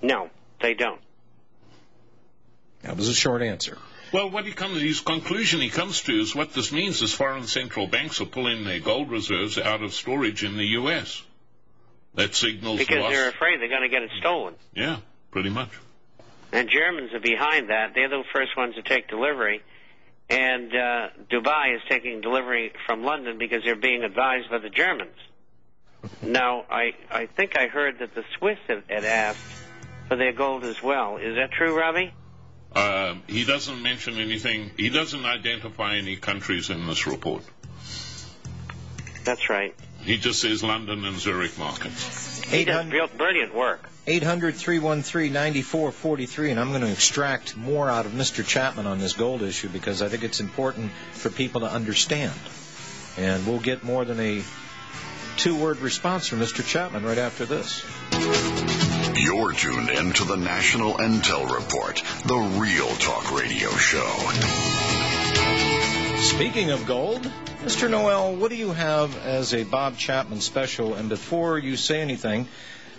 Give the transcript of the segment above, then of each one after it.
No, they don't. That was a short answer. Well, his conclusion he comes to is what this means is foreign central banks are pulling their gold reserves out of storage in the U.S. That signals because loss. They're afraid they're going to get it stolen. Yeah, pretty much. And Germans are behind that. They're the first ones to take delivery. And Dubai is taking delivery from London because they're being advised by the Germans. Now, I think I heard that the Swiss had asked for their gold as well. Is that true, Robbie? He doesn't mention anything. He doesn't identify any countries in this report. That's right. He just says London and Zurich markets. He does brilliant work. 800-313-9443, and I'm going to extract more out of Mr. Chapman on this gold issue because I think it's important for people to understand. And we'll get more than a two-word response from Mr. Chapman right after this. You're tuned in to the National Intel Report, the Real Talk Radio Show. Speaking of gold, Mr. Noel, what do you have as a Bob Chapman special? And before you say anything,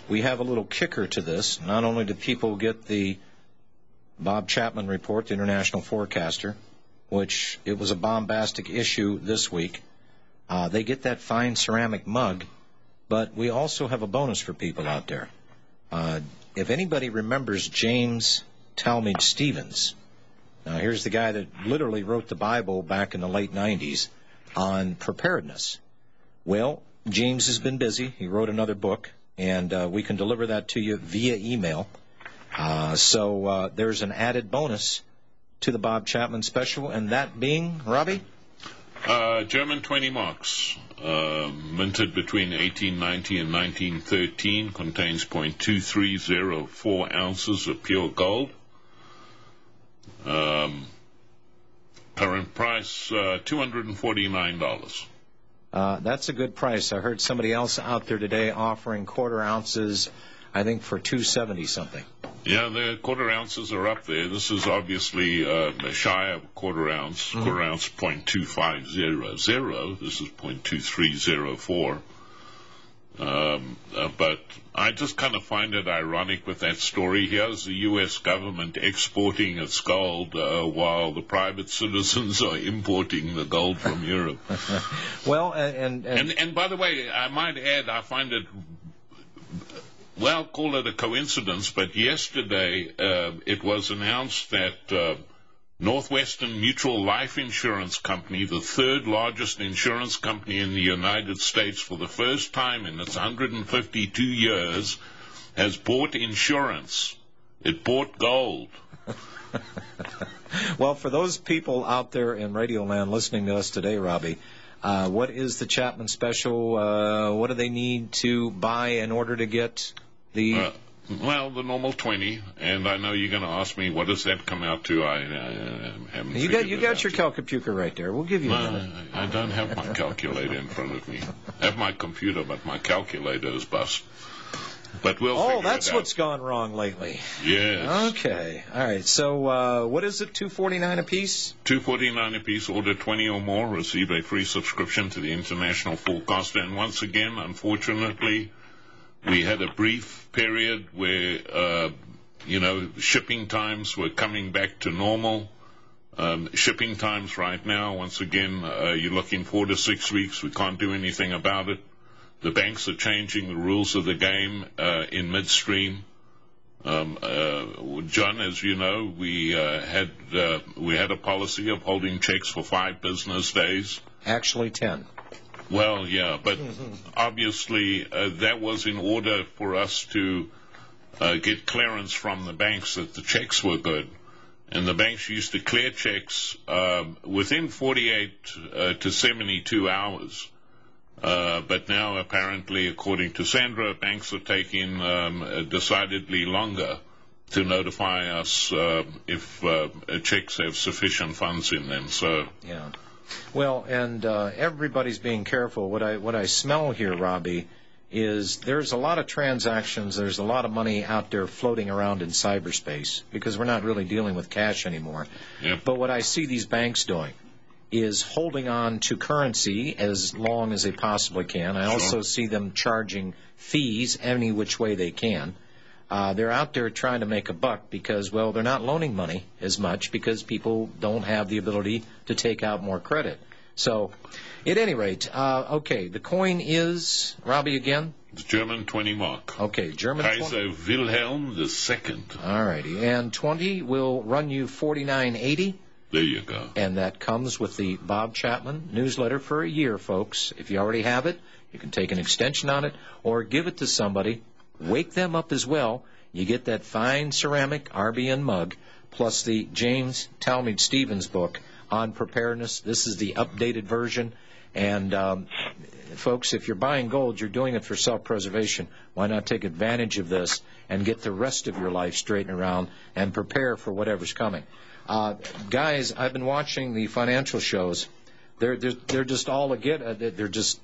we have a little kicker to this. Not only do people get the Bob Chapman report, the international forecaster, which it was a bombastic issue this week, they get that fine ceramic mug, but we also have a bonus for people out there. If anybody remembers James Talmage Stevens, now here's the guy that literally wrote the Bible back in the late 90s on preparedness. Well, James has been busy. He wrote another book, and we can deliver that to you via email. So there's an added bonus to the Bob Chapman special, and that being, Robbie? German 20 marks, minted between 1890 and 1913, contains 0.2304 ounces of pure gold. Current price, $249. That's a good price. I heard somebody else out there today offering quarter ounces, I think, for $270 something. Yeah, the quarter ounces are up there. This is obviously shy of a quarter ounce. Mm-hmm. Quarter ounce 0.2500. This is 0.2304. But I just kind of find it ironic with that story. Here's the U.S. government exporting its gold while the private citizens are importing the gold from Europe. Well, and by the way, I might add, I find it, well, call it a coincidence, but yesterday it was announced that Northwestern Mutual Life Insurance Company, the third largest insurance company in the United States, for the first time in its 152 years, has bought insurance. It bought gold. Well, for those people out there in Radio Land listening to us today, Robbie, what is the Chapman special? What do they need to buy in order to get the... Well, the normal 20, and I know you're going to ask me, what does that come out to? I haven't You got your calculator right there. We'll give you a minute. I don't have my calculator in front of me. I have my computer, but my calculator is bust. But we'll figure it out. Oh, that's what's gone wrong lately. Yes. Okay. All right. So what is it, $249 a piece? $249 a piece. Order 20 or more. Receive a free subscription to the International Forecaster. And once again, unfortunately, we had a brief period where, shipping times were coming back to normal. Shipping times right now, once again, you're looking 4 to 6 weeks. We can't do anything about it. The banks are changing the rules of the game in midstream. John, as you know, we had a policy of holding checks for 5 business days. Actually 10. Well, yeah, but obviously that was in order for us to get clearance from the banks that the checks were good. And the banks used to clear checks within 48 to 72 hours. But now, apparently, according to Sandra, banks are taking decidedly longer to notify us if checks have sufficient funds in them. So, yeah. Well, and everybody's being careful. What I smell here, Robbie, is there's a lot of transactions. There's a lot of money out there floating around in cyberspace because we're not really dealing with cash anymore. Yep. But what I see these banks doing is holding on to currency as long as they possibly can. I also see them charging fees any which way they can. They're out there trying to make a buck because, well, they're not loaning money as much because people don't have the ability to take out more credit. So, at any rate, okay, the coin is, Robbie, again? The German 20 mark. Okay, German 20. Kaiser Wilhelm II. All righty. And 20 will run you $49.80. There you go. And that comes with the Bob Chapman newsletter for a year, folks. If you already have it, you can take an extension on it or give it to somebody. Wake them up as well. You get that fine ceramic RBN mug plus the James Talmadge Stevens book on preparedness. This is the updated version. And, folks, if you're buying gold, you're doing it for self-preservation. Why not take advantage of this and get the rest of your life straightened around and prepare for whatever's coming? Guys, I've been watching the financial shows. They're just all they're just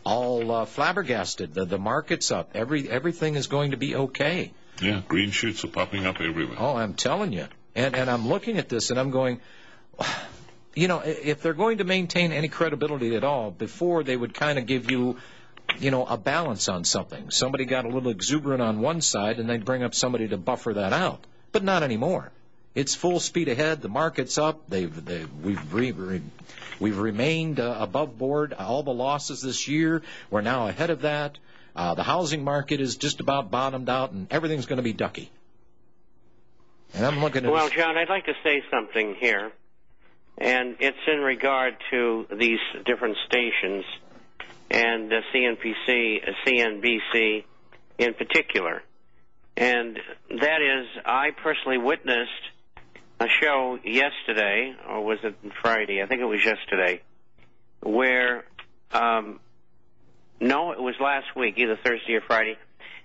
all flabbergasted. The market's up. Everything is going to be okay. Yeah, green shoots are popping up everywhere. Oh, I'm telling you. And I'm looking at this and I'm going, you know, if they're going to maintain any credibility at all, before they would kind of give you, you know, a balance on something. Somebody got a little exuberant on one side and they'd bring up somebody to buffer that out. But not anymore. It's full speed ahead. The market's up. We've remained above board. All the losses this year, we're now ahead of that. The housing market is just about bottomed out, and everything's going to be ducky. And I'm looking at Well, John, I'd like to say something here, and it's in regard to these different stations and CNBC in particular. And that is, I personally witnessed a show yesterday, or was it Friday? I think it was yesterday, where, no, it was last week, either Thursday or Friday,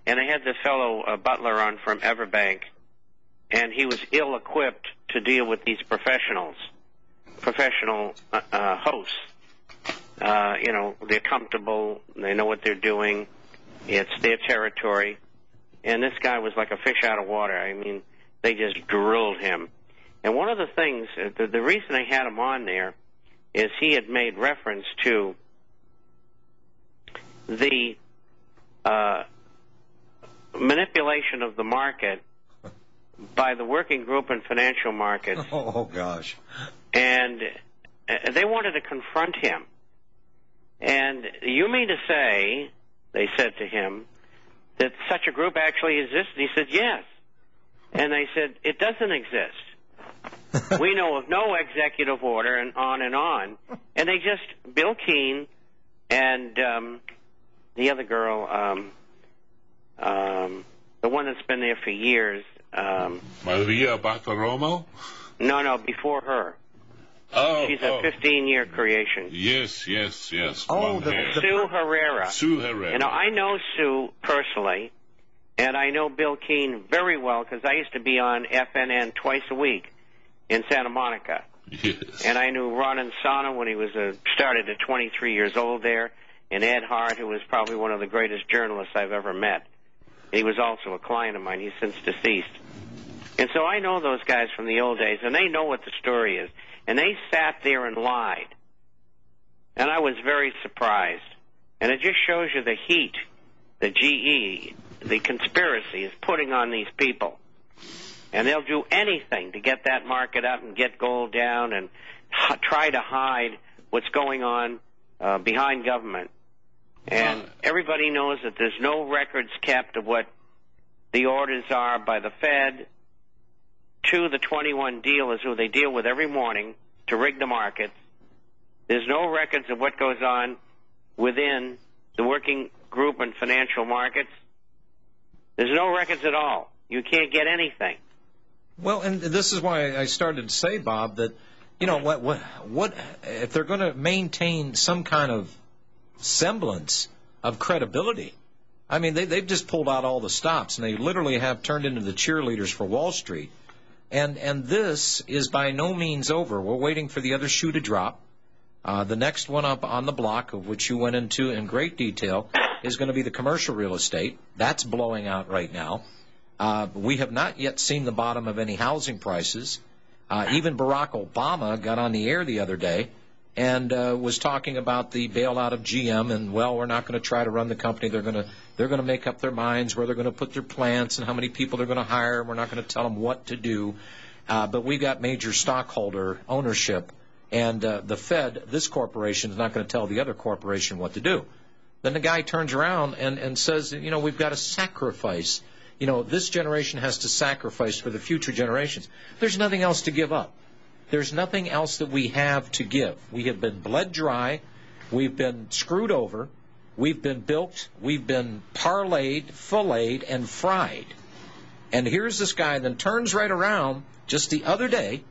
and I had the fellow Butler on from Everbank, and he was ill-equipped to deal with these professional hosts. You know, they're comfortable, they know what they're doing, it's their territory, and this guy was like a fish out of water. I mean, they just drilled him. And one of the things, the reason I had him on there is he had made reference to the manipulation of the market by the working group in financial markets. Oh, gosh. And they wanted to confront him. And you mean to say, they said to him, that such a group actually exists? He said, yes. And they said, it doesn't exist. We know of no executive order, and on and on. And they just, Bill Keene and the other girl, the one that's been there for years. Maria Bartiromo? No, before her. Oh, she's a 15-year creation. Yes. Oh, Sue Herrera. Sue Herrera. You know, I know Sue personally, and I know Bill Keene very well because I used to be on FNN twice a week in Santa Monica. Yes. And I knew Ron Insana when he was started at 23 years old there, and Ed Hart, who was probably one of the greatest journalists I've ever met. He was also a client of mine. He's since deceased. And so I know those guys from the old days, and they know what the story is. And they sat there and lied. And I was very surprised. And it just shows you the heat the GE, the conspiracy, is putting on these people. And they'll do anything to get that market up and get gold down and try to hide what's going on behind government. And everybody knows that there's no records kept of what the orders are by the Fed to the 21 dealers who they deal with every morning to rig the markets. There's no records of what goes on within the working group and financial markets. There's no records at all. You can't get anything. Well, and this is why I started to say, Bob, that, you know, what if they're going to maintain some kind of semblance of credibility? I mean, they've just pulled out all the stops, and they literally have turned into the cheerleaders for Wall Street. And this is by no means over. We're waiting for the other shoe to drop. The next one up on the block, of which you went into in great detail, is going to be the commercial real estate. That's blowing out right now. We have not yet seen the bottom of any housing prices. Even Barack Obama got on the air the other day and was talking about the bailout of GM, and, well, we're not going to try to run the company. They're going to make up their minds where they're going to put their plants and how many people they're going to hire, and we're not going to tell them what to do. But we've got major stockholder ownership, and the Fed, this corporation, is not going to tell the other corporation what to do. Then the guy turns around and says, we've got to sacrifice. This generation has to sacrifice for the future generations. There's nothing else to give up. There's nothing else that we have to give. We have been bled dry. We've been screwed over. We've been bilked. We've been parlayed, filleted, and fried. And here's this guy that turns right around just the other day